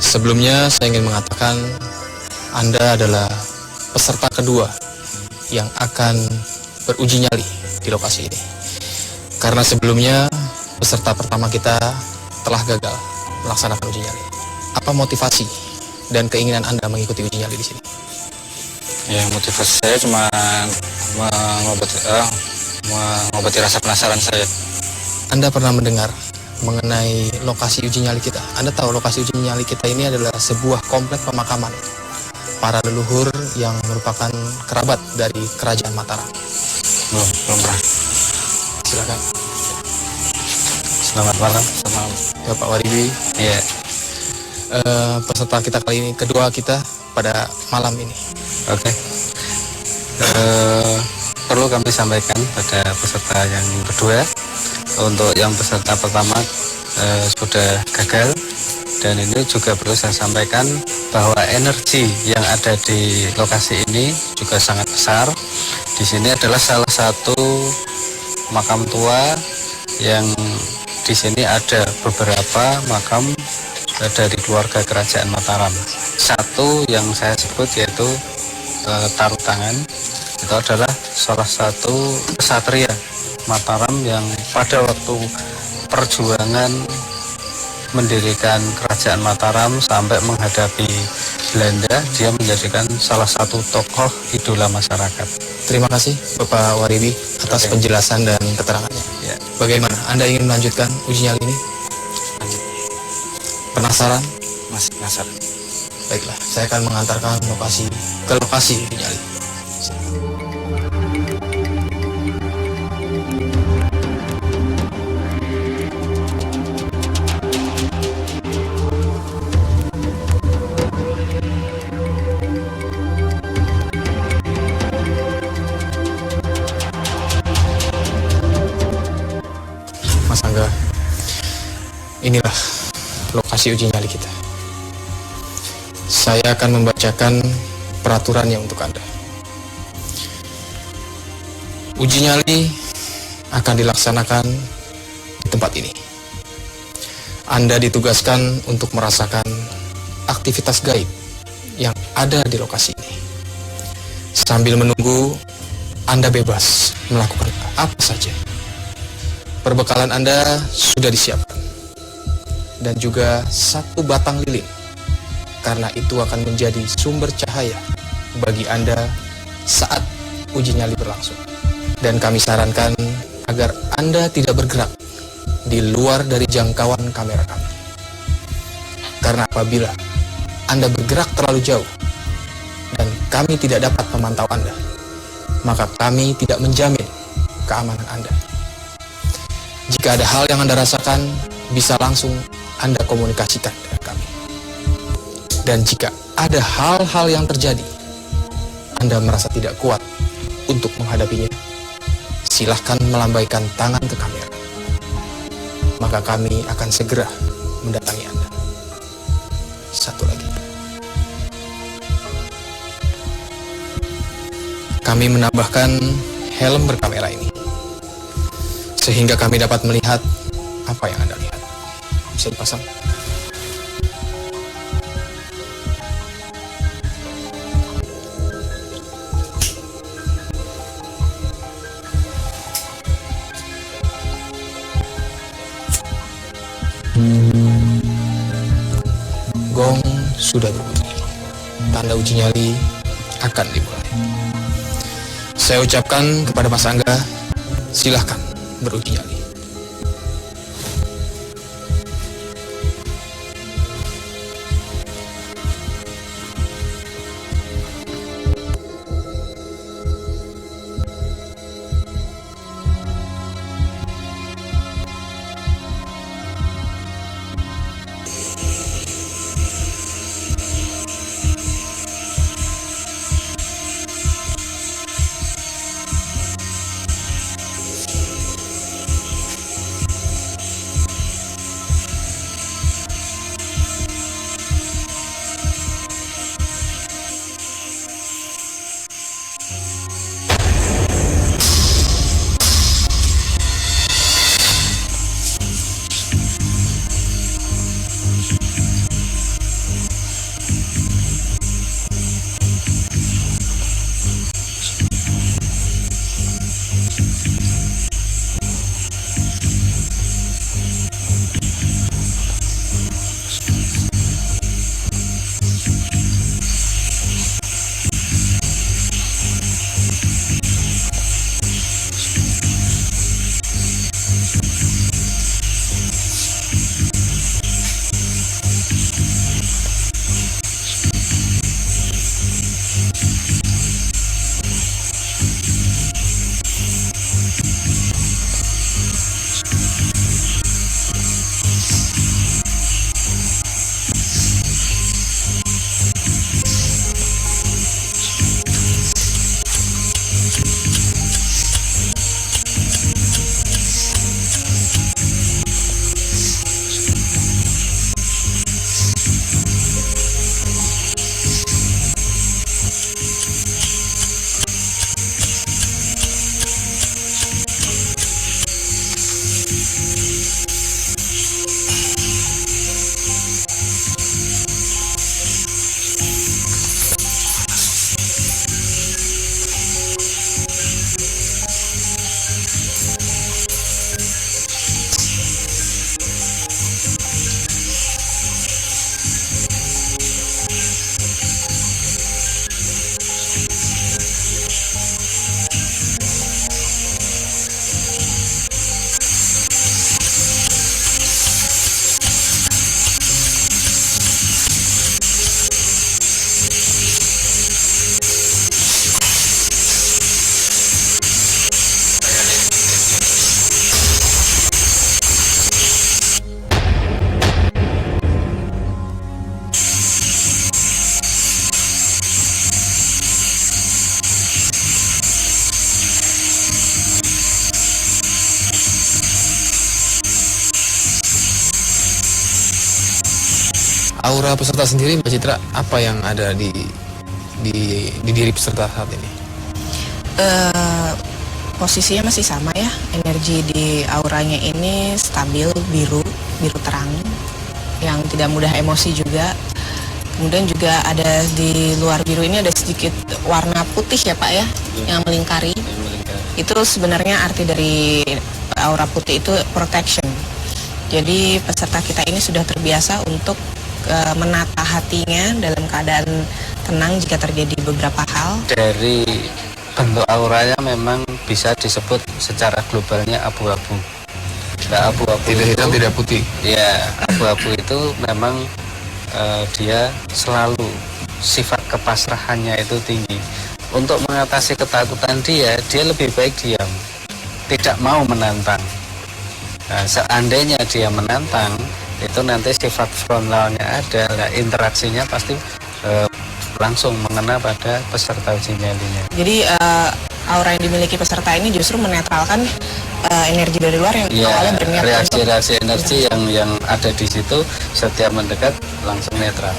Sebelumnya saya ingin mengatakan Anda adalah peserta kedua yang akan beruji nyali di lokasi ini. Karena sebelumnya peserta pertama kita telah gagal melaksanakan uji nyali. Apa motivasi dan keinginan Anda mengikuti uji nyali di sini? Ya, motivasi saya cuma mengobati rasa penasaran saya. Anda pernah mendengar mengenai lokasi uji nyali kita? Anda tahu lokasi uji nyali kita ini adalah sebuah komplek pemakaman para leluhur yang merupakan kerabat dari Kerajaan Mataram. Belum pernah. Silakan. Selamat malam sama Ya, Pak Waribi. ya. Peserta kita kali ini, kedua kita pada malam ini. Oke. Perlu kami sampaikan pada peserta yang kedua, untuk yang peserta pertama sudah gagal, dan ini juga perlu saya sampaikan bahwa energi yang ada di lokasi ini juga sangat besar. Di sini adalah salah satu makam tua yang di sini ada beberapa makam dari keluarga Kerajaan Mataram. Satu yang saya sebut yaitu Taruh Tangan, itu adalah salah satu kesatria Mataram yang pada waktu perjuangan mendirikan Kerajaan Mataram sampai menghadapi Belanda, dia menjadikan salah satu tokoh idola masyarakat. Terima kasih Bapak Waribi atas penjelasan dan keterangannya. Ya. Bagaimana? Anda ingin melanjutkan uji nyali ini? Lanjut. Penasaran? Masih penasaran. Baiklah, saya akan mengantarkan ke lokasi uji nyali. Mas Angga, inilah lokasi uji nyali kita. Saya akan membacakan peraturannya untuk Anda. Uji nyali akan dilaksanakan di tempat ini. Anda ditugaskan untuk merasakan aktivitas gaib yang ada di lokasi ini. Sambil menunggu, Anda bebas melakukan apa saja. Perbekalan Anda sudah disiapkan, dan juga satu batang lilin, karena itu akan menjadi sumber cahaya bagi Anda saat uji nyali berlangsung. Dan kami sarankan agar Anda tidak bergerak di luar dari jangkauan kamera kami. Karena apabila Anda bergerak terlalu jauh dan kami tidak dapat memantau Anda, maka kami tidak menjamin keamanan Anda. Jika ada hal yang Anda rasakan, bisa langsung Anda komunikasikan dengan kami. Dan jika ada hal-hal yang terjadi, Anda merasa tidak kuat untuk menghadapinya, silahkan melambaikan tangan ke kamera. Maka kami akan segera mendatangi Anda. Satu lagi. Kami menambahkan helm berkamera ini, sehingga kami dapat melihat apa yang Anda lihat. Bisa dipasang. Gong sudah berbunyi. Tanda uji nyali akan dimulai. Saya ucapkan kepada Mas Angga, silahkan beruji nyali. Aura peserta sendiri, Mbak Citra, apa yang ada di diri peserta saat ini? Posisinya masih sama ya, energi di auranya ini stabil, biru terang, yang tidak mudah emosi juga. Kemudian juga ada di luar biru ini ada sedikit warna putih ya Pak ya, yang melingkari. Itu sebenarnya arti dari aura putih itu protection. Jadi peserta kita ini sudah terbiasa untuk menata hatinya dalam keadaan tenang jika terjadi beberapa hal. Dari bentuk auranya memang bisa disebut secara globalnya abu-abu. Nah, abu-abu Tidak hitam, tidak putih. Ya, abu-abu itu memang dia selalu sifat kepasrahannya itu tinggi. Untuk mengatasi ketakutan dia lebih baik diam, tidak mau menantang. Nah, seandainya dia menantang, itu nanti sifat frontalnya ada, nah, interaksinya pasti langsung mengena pada peserta uji nyalinya. Jadi aura yang dimiliki peserta ini justru menetralkan energi dari luar yang awalnya berniat reaksi energi yang ada di situ setiap mendekat langsung netral.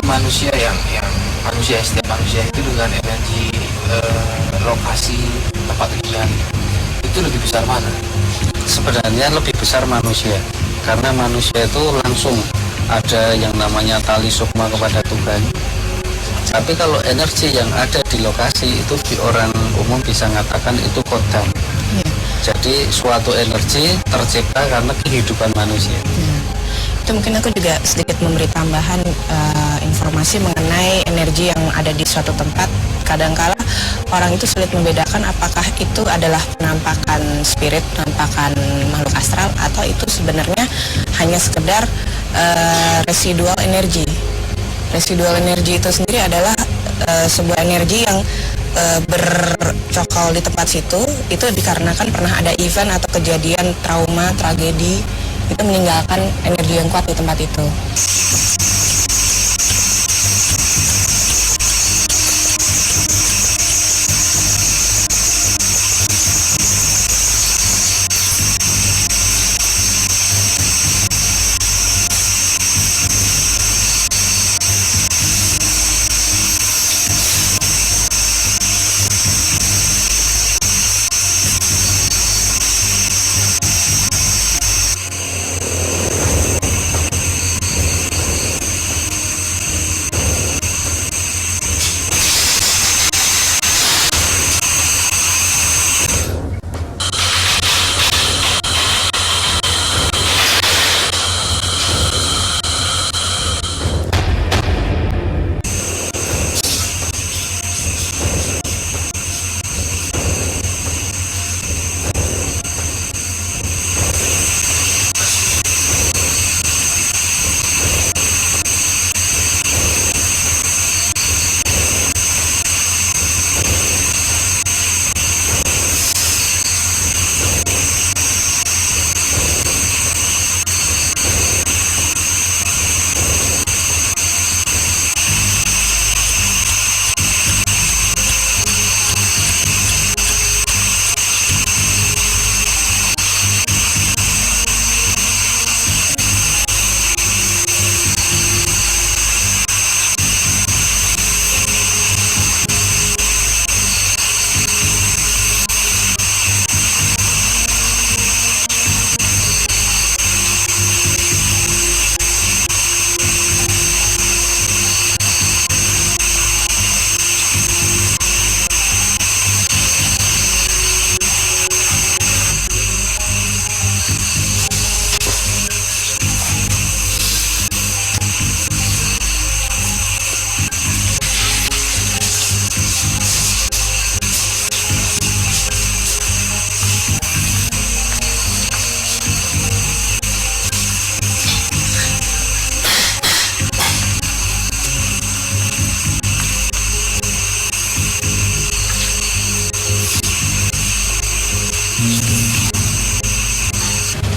Manusia yang setiap manusia itu dengan energi lokasi tempat tinggal itu lebih besar mana? Sebenarnya lebih besar manusia, karena manusia itu langsung ada yang namanya tali sukma kepada Tuhan. Tapi kalau energi yang ada di lokasi itu di orang umum bisa mengatakan itu kodam. Jadi suatu energi tercipta karena kehidupan manusia. Itu mungkin aku juga sedikit memberi tambahan informasi mengenai energi yang ada di suatu tempat. Kadangkala orang itu sulit membedakan apakah itu adalah penampakan spirit, penampakan makhluk astral, atau itu sebenarnya hanya sekedar residual energi. Residual energi itu sendiri adalah sebuah energi yang bercokol di tempat situ. Itu dikarenakan pernah ada event atau kejadian trauma, tragedi kita meninggalkan energi yang kuat di tempat itu.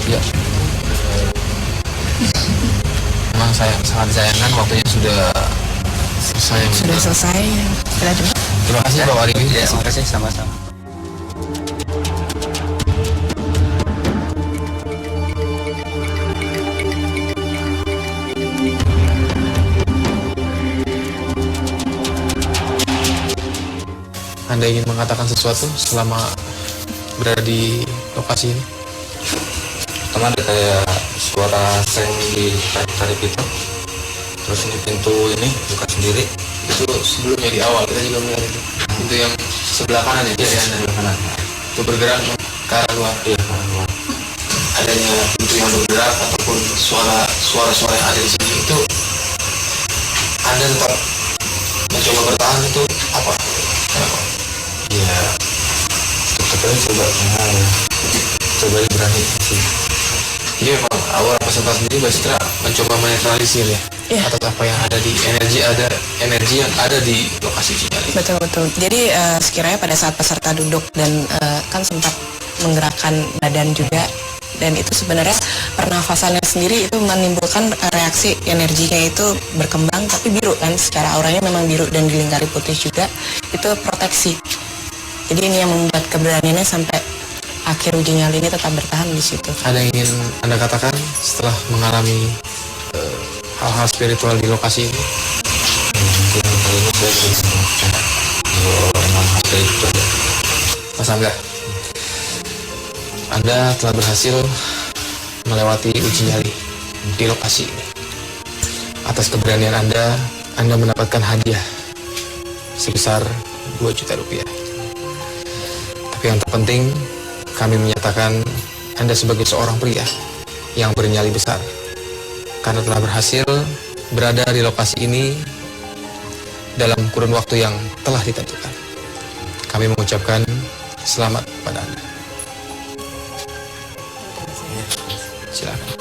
Ya. Memang saya sangat disayangkan waktunya sudah selesai. Sudah selesai. Kita jemput. Terima kasih Pak Wali. Ya, terima kasih sama-sama. Anda ingin mengatakan sesuatu selama berada di lokasi ini? Pertama ada kayak suara seng di tarik itu, terus ini pintu ini buka sendiri. Itu sebelumnya di awal kita juga melihat itu. Pintu yang sebelah kanan ya, Iya, sebelah kanan. itu bergerak ke arah luar. Iya, ke arah luar. Adanya pintu yang bergerak ataupun suara-suara yang ada di sini itu, Anda tetap mencoba bertahan itu apa? Kenapa? Iya, tetap aja coba berani sih. Jadi memang awal peserta sendiri Mbak Citra mencoba menetralisir ya, Iya. atas apa yang ada di energi yang ada di lokasi uji nyali. Betul. Jadi sekiranya pada saat peserta duduk dan kan sempat menggerakkan badan juga, dan itu sebenarnya pernafasannya sendiri itu menimbulkan reaksi energinya itu berkembang, tapi biru kan, secara auranya memang biru dan dilingkari putih juga, itu proteksi. Jadi ini yang membuat keberaniannya sampai akhir uji nyali ini tetap bertahan di situ. Ada yang ingin Anda katakan setelah mengalami hal-hal spiritual di lokasi ini? Mungkin kali ini saya bisa mengatakan kalau emang ada itu ada. Mas Angga, Anda telah berhasil melewati uji nyali di lokasi ini. Atas keberanian Anda mendapatkan hadiah sebesar 2 juta rupiah. Tapi yang terpenting, kami menyatakan Anda sebagai seorang pria yang bernyali besar karena telah berhasil berada di lokasi ini dalam kurun waktu yang telah ditentukan. Kami mengucapkan selamat pada Anda. Silakan.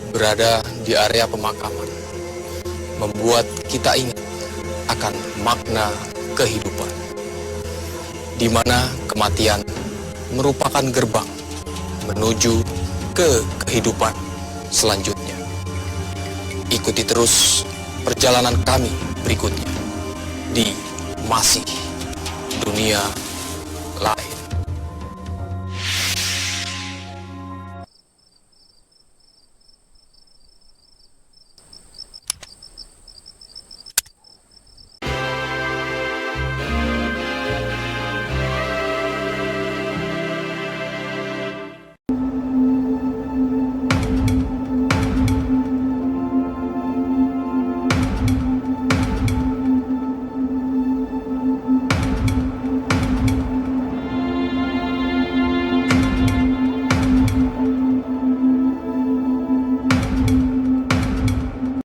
Berada di di area pemakaman membuat kita ingat akan makna kehidupan, di mana kematian merupakan gerbang menuju ke kehidupan selanjutnya. Ikuti terus perjalanan kami berikutnya di Masih Dunia